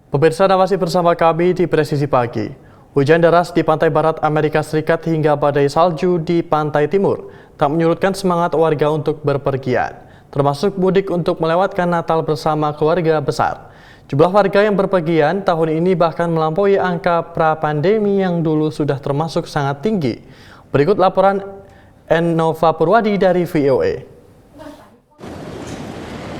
Pemirsa, Anda masih bersama kami di Presisi Pagi. Hujan deras di pantai barat Amerika Serikat hingga badai salju di pantai timur tak menyurutkan semangat warga untuk berpergian, termasuk mudik untuk melewatkan Natal bersama keluarga besar. Jumlah warga yang berpergian tahun ini bahkan melampaui angka pra-pandemi yang dulu sudah termasuk sangat tinggi. Berikut laporan Nova Purwadi dari VOA.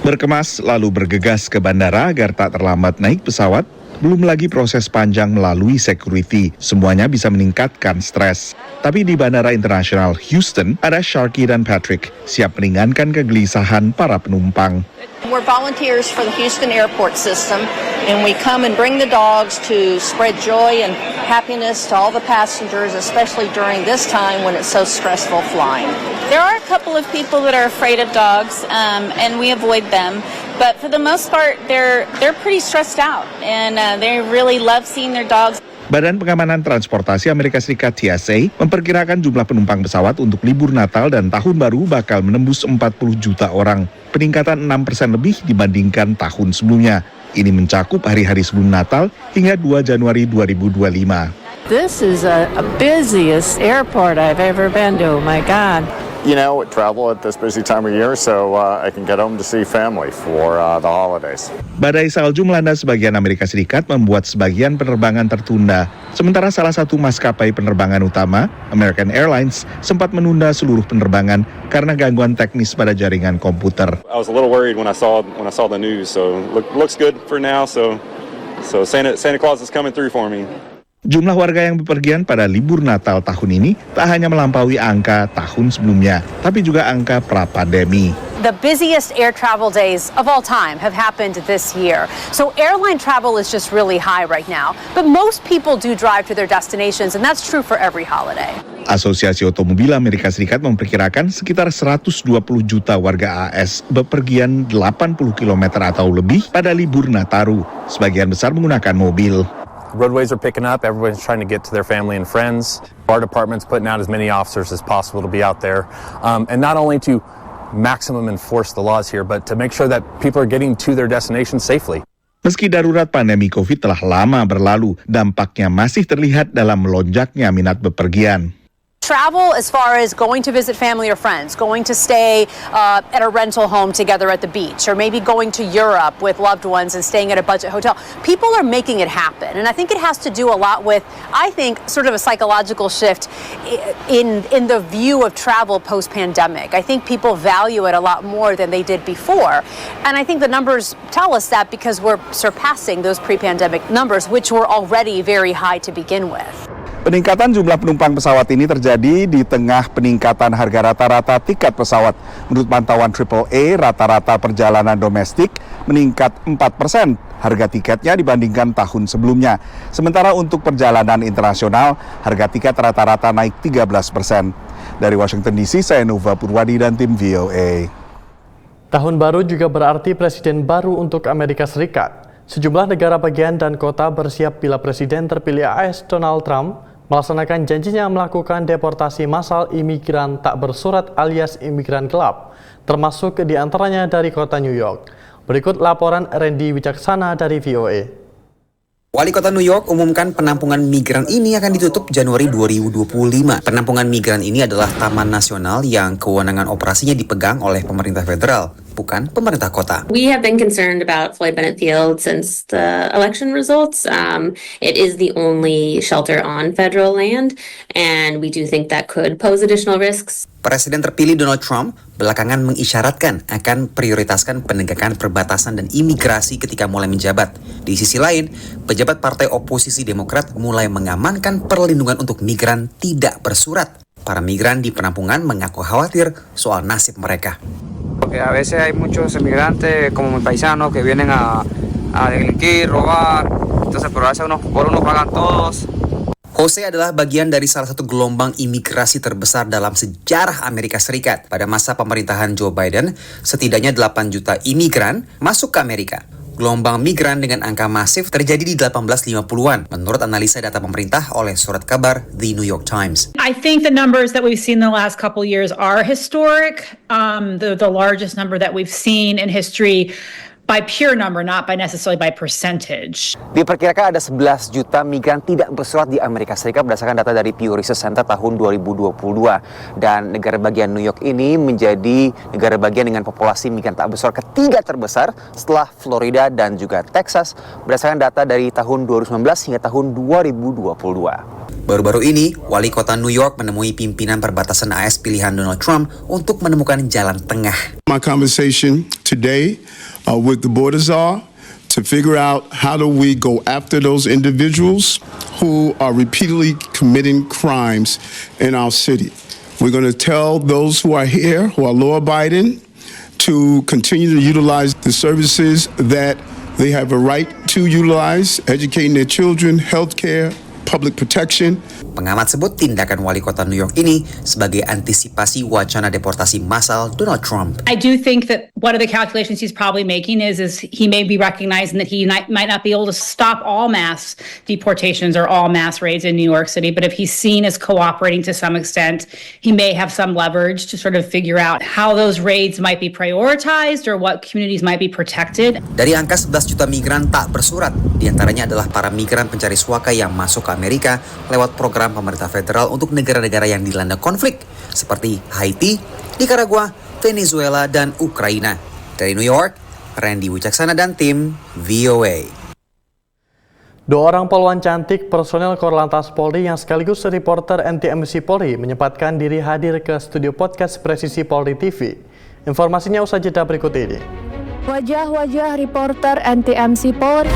Berkemas lalu bergegas ke bandara agar tak terlambat naik pesawat, belum lagi proses panjang melalui security. Semuanya bisa meningkatkan stres. Tapi di Bandara Internasional Houston, ada Sharky dan Patrick siap meringankan kegelisahan para penumpang. We're volunteers for the Houston airport system, and we come and bring the dogs to spread joy and happiness to all the passengers, especially during this time when it's so stressful flying. There are a couple of people that are afraid of dogs, and we avoid them. But for the most part, they're pretty stressed out, and they really love seeing their dogs. Badan Pengamanan Transportasi Amerika Serikat TSA memperkirakan jumlah penumpang pesawat untuk libur Natal dan Tahun Baru bakal menembus 40 juta orang, peningkatan 6% lebih dibandingkan tahun sebelumnya. Ini mencakup hari-hari sebelum Natal hingga 2 Januari 2025. This is a busiest airport I've ever been to, my God. You know, travel at this busy time of year so I can get home to see family for the holidays. Badai salju melanda sebagian Amerika Serikat membuat sebagian penerbangan tertunda. Sementara salah satu maskapai penerbangan utama, American Airlines, sempat menunda seluruh penerbangan karena gangguan teknis pada jaringan komputer. I was a little worried when I saw the news, so looks good for now. So Santa Claus is coming through for me. Jumlah warga yang bepergian pada libur Natal tahun ini tak hanya melampaui angka tahun sebelumnya, tapi juga angka pra-pandemi. The busiest air travel days of all time have happened this year. So airline travel is just really high right now. But most people do drive to their destinations, and that's true for every holiday. Asosiasi Otomobil Amerika Serikat memperkirakan sekitar 120 juta warga AS bepergian 80 km atau lebih pada libur Nataru. Sebagian besar menggunakan mobil. Roadways are picking up. Everyone's trying to get to their family and friends. Our department's putting out as many officers as possible to be out there. And not only to maximum enforce the laws here, but to make sure that people are getting to their destination safely. Meski darurat pandemi COVID telah lama berlalu, dampaknya masih terlihat dalam melonjaknya minat bepergian. Travel as far as going to visit family or friends, going to stay at a rental home together at the beach, or maybe going to Europe with loved ones and staying at a budget hotel. People are making it happen. And I think it has to do a lot with, I think, sort of a psychological shift in the view of travel post-pandemic. I think people value it a lot more than they did before. And I think the numbers tell us that because we're surpassing those pre-pandemic numbers, which were already very high to begin with. Peningkatan jumlah penumpang pesawat ini terjadi di tengah peningkatan harga rata-rata tiket pesawat. Menurut pantauan AAA, rata-rata perjalanan domestik meningkat 4% harga tiketnya dibandingkan tahun sebelumnya. Sementara untuk perjalanan internasional, harga tiket rata-rata naik 13%. Dari Washington DC, saya Nova Purwadi dan tim VOA. Tahun baru juga berarti presiden baru untuk Amerika Serikat. Sejumlah negara bagian dan kota bersiap bila presiden terpilih AS Donald Trump melaksanakan janjinya melakukan deportasi massal imigran tak bersurat alias imigran gelap, termasuk diantaranya dari kota New York. Berikut laporan Randy Wicaksana dari VOA. Wali Kota New York umumkan penampungan migran ini akan ditutup Januari 2025. Penampungan migran ini adalah taman nasional yang kewenangan operasinya dipegang oleh pemerintah federal, bukan pemerintah kota. We have been concerned about Floyd Bennett Field since the election results. It is the only shelter on federal land, and we do think that could pose additional risks. Presiden terpilih Donald Trump belakangan mengisyaratkan akan prioritaskan penegakan perbatasan dan imigrasi ketika mulai menjabat. Di sisi lain, pejabat partai oposisi Demokrat mulai mengamankan perlindungan untuk migran tidak bersurat. Para migran di penampungan mengaku khawatir soal nasib mereka. Porque a veces hay muchos emigrantes como mis paisanos que vienen a delinquir, robar, entonces por eso por unos pagan todos. Jose adalah bagian dari salah satu gelombang imigrasi terbesar dalam sejarah Amerika Serikat. Pada masa pemerintahan Joe Biden, setidaknya 8 juta imigran masuk ke Amerika. gelombang migran dengan angka masif terjadi di 1850-an, menurut analisa data pemerintah oleh surat kabar The New York Times. I think the numbers that we've seen in the last couple of years are historic, the largest number that we've seen in history by pure number, not by necessarily by percentage. Diperkirakan ada 11 juta migran tidak bersurat di Amerika Serikat berdasarkan data dari Pew Research Center tahun 2022. Dan negara bagian New York ini menjadi negara bagian dengan populasi migran tak bersurat ketiga terbesar setelah Florida dan juga Texas berdasarkan data dari tahun 2019 hingga tahun 2022. Baru-baru ini, wali kota New York menemui pimpinan perbatasan AS pilihan Donald Trump untuk menemukan jalan tengah. My conversation today with the border czar to figure out how do we go after those individuals who are repeatedly committing crimes in our city. We're going to tell those who are here, who are law-abiding, to continue to utilize the services that they have a right to utilize, educating their children, healthcare, public protection. Pengamat sebut tindakan wali kota New York ini sebagai antisipasi wacana deportasi massal Donald Trump. I do think that one of the calculations he's probably making is he may be recognizing that he might not be able to stop all mass deportations or all mass raids in New York City, but if he's seen as cooperating to some extent, he may have some leverage to sort of figure out how those raids might be prioritized or what communities might be protected. Dari angka 11 juta migran tak bersurat, diantaranya adalah para migran pencari suaka yang masuk ke Amerika lewat program pemerintah federal untuk negara-negara yang dilanda konflik seperti Haiti, Nicaragua, Venezuela, dan Ukraina. Dari New York, Randy Wicaksana dan tim VOA. 2 orang poluan cantik personel Korlantas Polri yang sekaligus reporter NTMC Polri menyempatkan diri hadir ke studio podcast Presisi Polri TV. Informasinya usai jeda berikut ini. Wajah-wajah reporter NTMC Polri